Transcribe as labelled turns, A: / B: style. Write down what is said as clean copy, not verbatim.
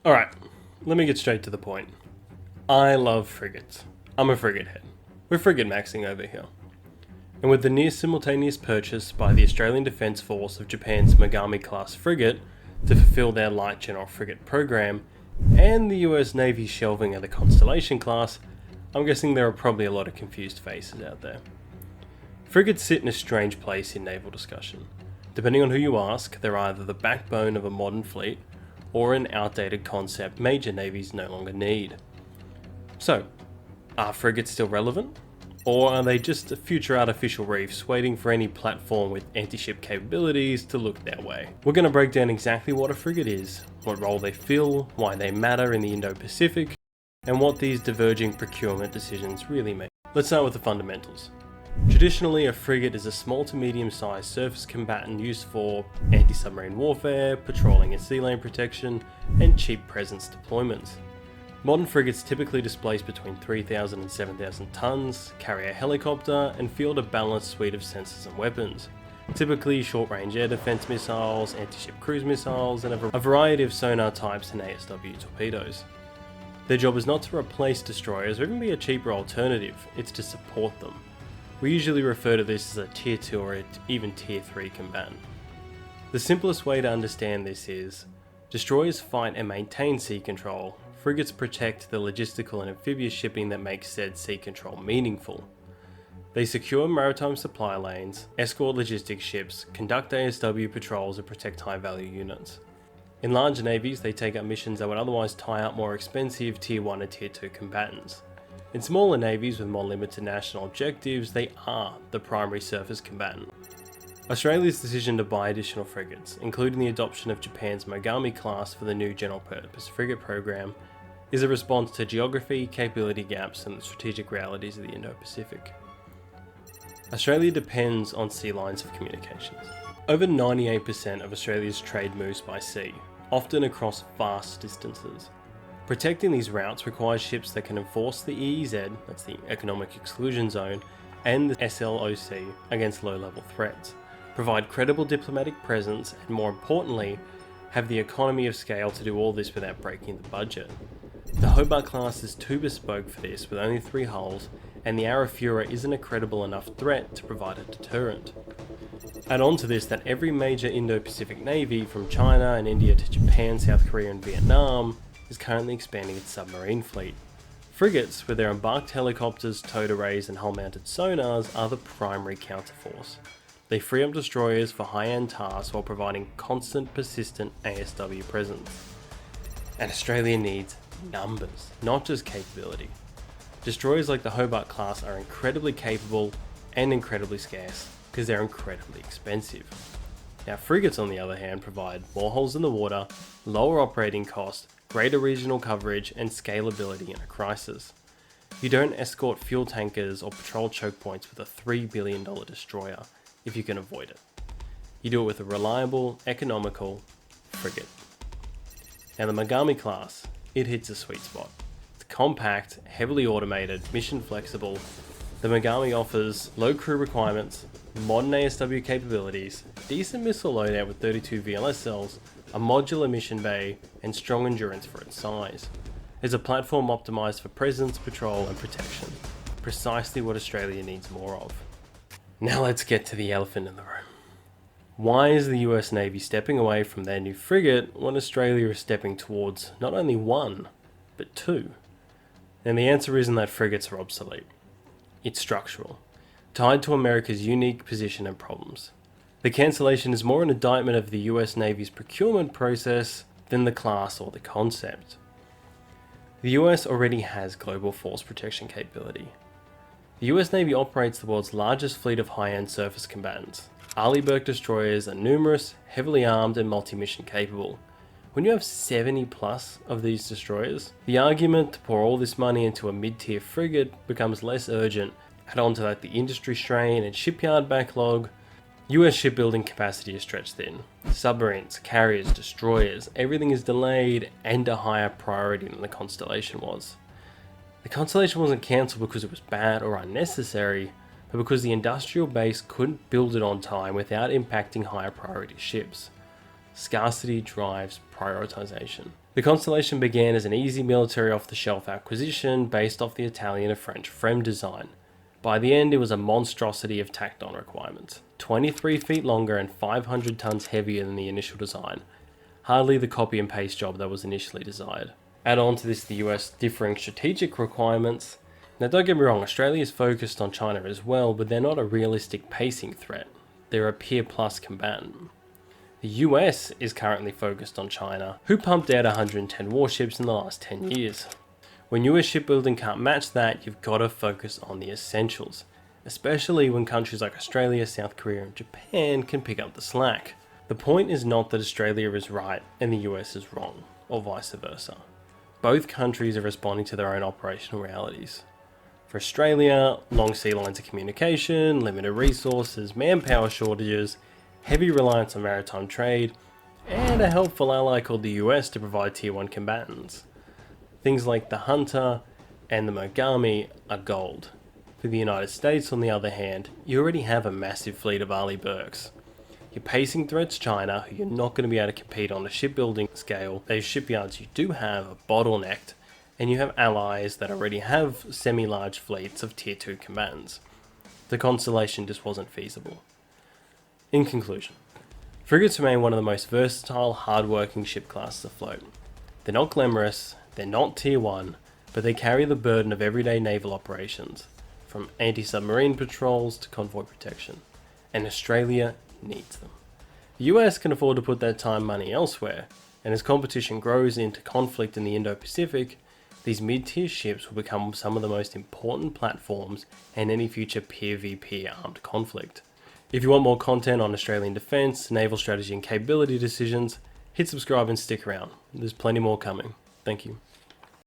A: Alright, let me get straight to the point. I love frigates. I'm a frigate head. We're frigate maxing over here. And with the near simultaneous purchase by the Australian Defence Force of Japan's Mogami class frigate to fulfil their light general frigate program, and the US Navy's shelving of the Constellation class, I'm guessing there are probably a lot of confused faces out there. Frigates sit in a strange place in naval discussion. Depending on who you ask, they're either the backbone of a modern fleet, or an outdated concept major navies no longer need. So, are frigates still relevant? Or are they just future artificial reefs waiting for any platform with anti-ship capabilities to look their way? We're going to break down exactly what a frigate is, what role they fill, why they matter in the Indo-Pacific, and what these diverging procurement decisions really mean. Let's start with the fundamentals. Traditionally, a frigate is a small to medium-sized surface combatant used for anti-submarine warfare, patrolling and sea lane protection, and cheap presence deployments. Modern frigates typically displace between 3,000 and 7,000 tons, carry a helicopter, and field a balanced suite of sensors and weapons. Typically short-range air defense missiles, anti-ship cruise missiles, and a variety of sonar types and ASW torpedoes. Their job is not to replace destroyers or even be a cheaper alternative, it's to support them. We usually refer to this as a tier 2 or even tier 3 combatant. The simplest way to understand this is, destroyers fight and maintain sea control, frigates protect the logistical and amphibious shipping that makes said sea control meaningful. They secure maritime supply lanes, escort logistics ships, conduct ASW patrols and protect high value units. In large navies, they take up missions that would otherwise tie up more expensive tier 1 and tier 2 combatants. In smaller navies with more limited national objectives, they are the primary surface combatant. Australia's decision to buy additional frigates, including the adoption of Japan's Mogami class for the new general purpose frigate program, is a response to geography, capability gaps, and the strategic realities of the Indo-Pacific. Australia depends on sea lines of communications. Over 98% of Australia's trade moves by sea, often across vast distances. Protecting these routes requires ships that can enforce the EEZ, that's the Economic Exclusion Zone, and the SLOC against low-level threats, provide credible diplomatic presence, and more importantly, have the economy of scale to do all this without breaking the budget. The Hobart class is too bespoke for this with only 3 hulls, and the Arafura isn't a credible enough threat to provide a deterrent. Add on to this that every major Indo-Pacific navy, from China and India to Japan, South Korea and Vietnam, is currently expanding its submarine fleet. Frigates, with their embarked helicopters, towed arrays and hull-mounted sonars, are the primary counterforce. They free up destroyers for high-end tasks while providing constant, persistent ASW presence. And Australia needs numbers, not just capability. Destroyers like the Hobart class are incredibly capable and incredibly scarce, because they're incredibly expensive. Now frigates on the other hand provide more holes in the water, lower operating cost, greater regional coverage and scalability in a crisis. You don't escort fuel tankers or patrol choke points with a $3 billion destroyer if you can avoid it. You do it with a reliable, economical frigate. Now the Mogami class, it hits a sweet spot. It's compact, heavily automated, mission flexible. The Mogami offers low crew requirements, modern ASW capabilities, decent missile loadout with 32 VLS cells, a modular mission bay, and strong endurance for its size. It's a platform optimised for presence, patrol and protection. Precisely what Australia needs more of. Now let's get to the elephant in the room. Why is the US Navy stepping away from their new frigate when Australia is stepping towards not only 1, but 2? And the answer isn't that frigates are obsolete. It's structural, tied to America's unique position and problems. The cancellation is more an indictment of the US Navy's procurement process than the class or the concept. The US already has global force protection capability. The US Navy operates the world's largest fleet of high-end surface combatants. Arleigh Burke destroyers are numerous, heavily armed and multi-mission capable. When you have 70 plus of these destroyers, the argument to pour all this money into a mid-tier frigate becomes less urgent. Add on to that the industry strain and shipyard backlog. US shipbuilding capacity is stretched thin. Submarines, carriers, destroyers, everything is delayed and a higher priority than the Constellation was. The Constellation wasn't cancelled because it was bad or unnecessary, but because the industrial base couldn't build it on time without impacting higher priority ships. Scarcity drives prioritization. The Constellation began as an easy military off-the-shelf acquisition based off the Italian and French Frem design. By the end, it was a monstrosity of tacked-on requirements, 23 feet longer and 500 tons heavier than the initial design. Hardly the copy and paste job that was initially desired. Add on to this the US differing strategic requirements. Now don't get me wrong, Australia is focused on China as well, but they're not a realistic pacing threat. They're a peer plus combatant. The US is currently focused on China, who pumped out 110 warships in the last 10 years. When US shipbuilding can't match that, you've got to focus on the essentials, especially when countries like Australia, South Korea and Japan can pick up the slack. The point is not that Australia is right and the US is wrong, or vice versa. Both countries are responding to their own operational realities. For Australia, long sea lines of communication, limited resources, manpower shortages, heavy reliance on maritime trade, and a helpful ally called the US to provide Tier 1 combatants. Things like the Hunter and the Mogami are gold. For the United States, on the other hand, you already have a massive fleet of Arleigh Burkes. Your pacing threat's China, who you're not going to be able to compete on a shipbuilding scale. Those shipyards you do have are bottlenecked, and you have allies that already have semi-large fleets of Tier 2 combatants. The Constellation just wasn't feasible. In conclusion, frigates remain one of the most versatile, hard-working ship classes afloat. They're not glamorous, they're not Tier 1, but they carry the burden of everyday naval operations, from anti-submarine patrols to convoy protection, and Australia needs them. The US can afford to put their time and money elsewhere, and as competition grows into conflict in the Indo-Pacific, these mid-tier ships will become some of the most important platforms in any future peer-v-peer armed conflict. If you want more content on Australian defence, naval strategy and capability decisions, hit subscribe and stick around. There's plenty more coming. Thank you.